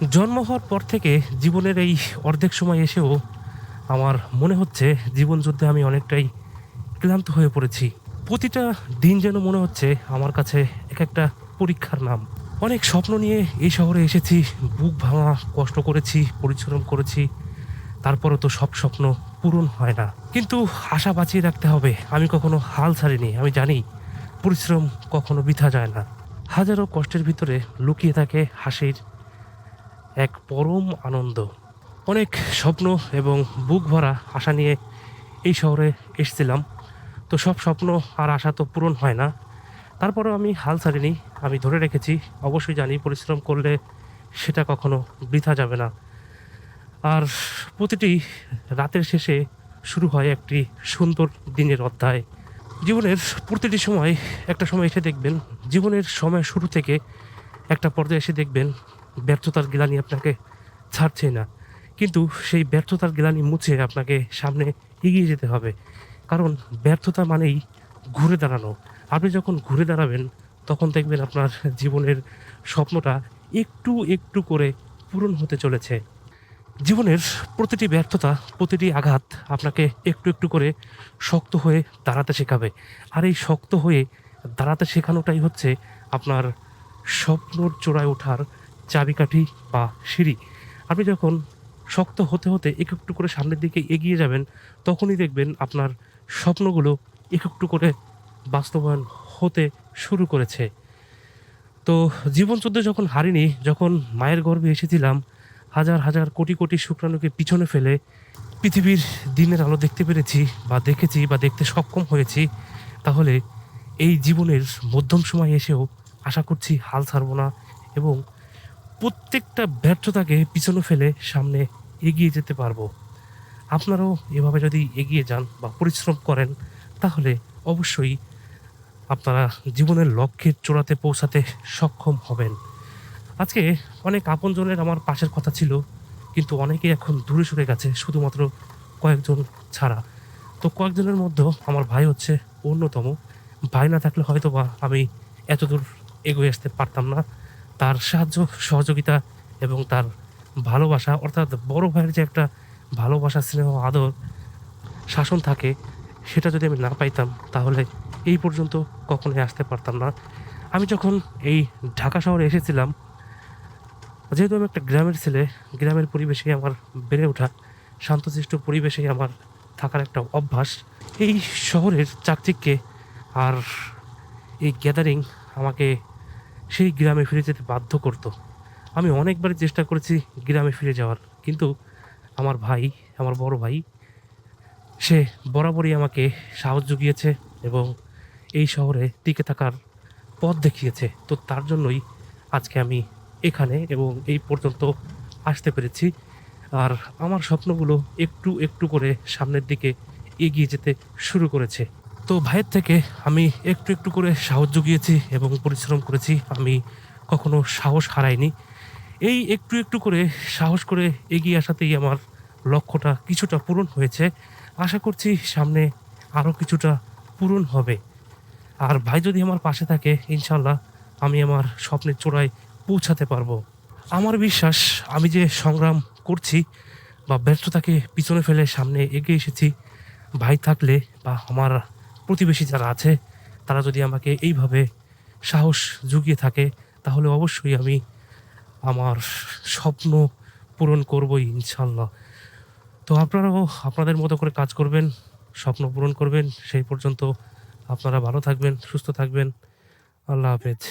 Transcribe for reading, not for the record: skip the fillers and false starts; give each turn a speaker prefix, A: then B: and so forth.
A: জন্ম হওয়ার পর থেকে জীবনের এই অর্ধেক সময় এসেও আমার মনে হচ্ছে জীবনযুদ্ধে আমি অনেকটাই ক্লান্ত হয়ে পড়েছি। প্রতিটা দিন যেন মনে হচ্ছে আমার কাছে এক একটা পরীক্ষার নাম। অনেক স্বপ্ন নিয়ে এই শহরে এসেছি, বুক ভাঙা কষ্ট করেছি, পরিশ্রম করেছি। তারপরও তো সব স্বপ্ন পূরণ হয় না। কিন্তু আশা বাঁচিয়ে রাখতে হবে। আমি কখনো হাল ছাড়িনি। আমি জানি পরিশ্রম কখনো বৃথা যায় না। হাজারো কষ্টের ভিতরে লুকিয়ে থাকে হাসির এক পরম আনন্দ। অনেক স্বপ্ন এবং বুক ভরা আশা নিয়ে এই শহরে এসেছিলাম। তো সব স্বপ্ন আর আশা তো পূরণ হয় না। তারপরেও আমি হাল ছাড়িনি। আমি ধরে রেখেছি। অবশ্যই জানি পরিশ্রম করলে সেটা কখনো বৃথা যাবে না। আর প্রতিটি রাতের শেষে শুরু হয় একটি সুন্দর দিনের অধ্যায়। জীবনের প্রতিটি সময় একটা সময় এসে দেখবেন, জীবনের সময় শুরু থেকে একটা পর্যায়ে এসে দেখবেন ব্যর্থতার গ্লানি আপনাকে ছাড়ছেই না। কিন্তু সেই ব্যর্থতার গ্লানি মুছে আপনাকে সামনে এগিয়ে যেতে হবে। কারণ ব্যর্থতা মানেই ঘুরে দাঁড়ানো। আপনি যখন ঘুরে দাঁড়াবেন তখন দেখবেন আপনার জীবনের স্বপ্নটা একটু, একটু করে পূরণ হতে চলেছে। জীবনের প্রতিটি ব্যর্থতা, প্রতিটি আঘাত আপনাকে একটু, একটু করে শক্ত হয়ে দাঁড়াতে শেখাবে। আর এই শক্ত হয়ে দাঁড়াতে শেখানোটাই হচ্ছে আপনার স্বপ্নর চূড়ায় ওঠার চাবিকাঠি বা সিঁড়ি। আপনি যখন শক্ত হতে, হতে একটু, একটু করে সামনের দিকে এগিয়ে যাবেন, তখনই দেখবেন আপনার স্বপ্নগুলো একটু, একটু করে বাস্তবায়ন হতে শুরু করেছে। তো জীবনযুদ্ধে যখন হারিনি, যখন মায়ের গর্ভে এসেছিলাম, হাজার, হাজার কোটি, কোটি শুক্রাণুকে পিছনে ফেলে পৃথিবীর দিনের আলো দেখতে পেরেছি বা দেখেছি বা দেখতে সক্ষম হয়েছি, তাহলে এই জীবনের মধ্যম সময়ে এসেও আশা করছি হাল ছাড়ব না এবং প্রত্যেকটা ব্যর্থতাকে পিছনে ফেলে সামনে এগিয়ে যেতে পারবো। আপনারাও এভাবে যদি এগিয়ে যান বা পরিশ্রম করেন, তাহলে অবশ্যই আপনারা জীবনের লক্ষ্যের চূড়াতে পৌঁছাতে সক্ষম হবেন। আজকে অনেক আপনজনের আমার পাশের কথা ছিল, কিন্তু অনেকেই এখন দূরে সরে গেছে শুধুমাত্র কয়েকজন ছাড়া। তো কয়েকজনের মধ্যেও আমার ভাই হচ্ছে অন্যতম। ভাই না থাকলে হয়তোবা আমি এতদূর এগিয়ে আসতে পারতাম না। তার সাহায্য, সহযোগিতা এবং তার ভালোবাসা, অর্থাৎ বড় ভাইয়ের যে একটা ভালোবাসা, স্নেহ, আদর, শাসন থাকে, সেটা যদি আমি না পাইতাম তাহলে এই পর্যন্ত কখনোই আসতে পারতাম না। আমি যখন এই ঢাকা শহরে এসেছিলাম, যেহেতু আমি একটা গ্রামের ছেলে, গ্রামের পরিবেশেই আমার বেড়ে ওঠা, শান্তশিষ্ট পরিবেশেই আমার থাকার একটা অভ্যাস। এই শহরের চাকচিক্যে আর এই গ্যাদারিং আমাকে সেই গ্রামে ফিরে যেতে বাধ্য করত। আমি অনেকবারই চেষ্টা করেছি গ্রামে ফিরে যাওয়ার, কিন্তু আমার ভাই, আমার বড় ভাই, সে বরাবরই আমাকে সাহস জুগিয়েছে এবং এই শহরে টিকে থাকার পথ দেখিয়েছে। তো তার জন্যই আজকে আমি এখানে এবং এই পর্যন্ত আসতে পেরেছি। আর আমার স্বপ্নগুলো একটু, একটু করে সামনের দিকে এগিয়ে যেতে শুরু করেছে। তো ভাইয়ের থেকে আমি একটু, একটু করে সাহস জুগিয়েছি এবং পরিশ্রম করেছি। আমি কখনো সাহস হারাইনি। এই একটু, একটু করে সাহস করে এগিয়ে আসাতেই আমার লক্ষ্যটা কিছুটা পূরণ হয়েছে। আশা করছি সামনে আরও কিছুটা পূরণ হবে। আর ভাই যদি আমার পাশে থাকে, ইনশাআল্লাহ আমি আমার স্বপ্নের চূড়ায় পৌঁছাতে পারবো। আমার বিশ্বাস, আমি যে সংগ্রাম করছি বা ব্যর্থতাকে পিছনে ফেলে সামনে এগিয়ে এসেছি, ভাই থাকলে বা আমার প্রতিবেশী যারা আছে, তারা যদি আমাকে এইভাবে সাহস জুগিয়ে থাকে, তাহলে অবশ্যই আমি আমার স্বপ্ন পূরণ করবই ইনশাআল্লাহ। তো আপনারাও আপনাদের মতো করে কাজ করবেন, স্বপ্ন পূরণ করবেন। সেই পর্যন্ত আপনারা ভালো থাকবেন, সুস্থ থাকবেন। আল্লাহ হাফেজ।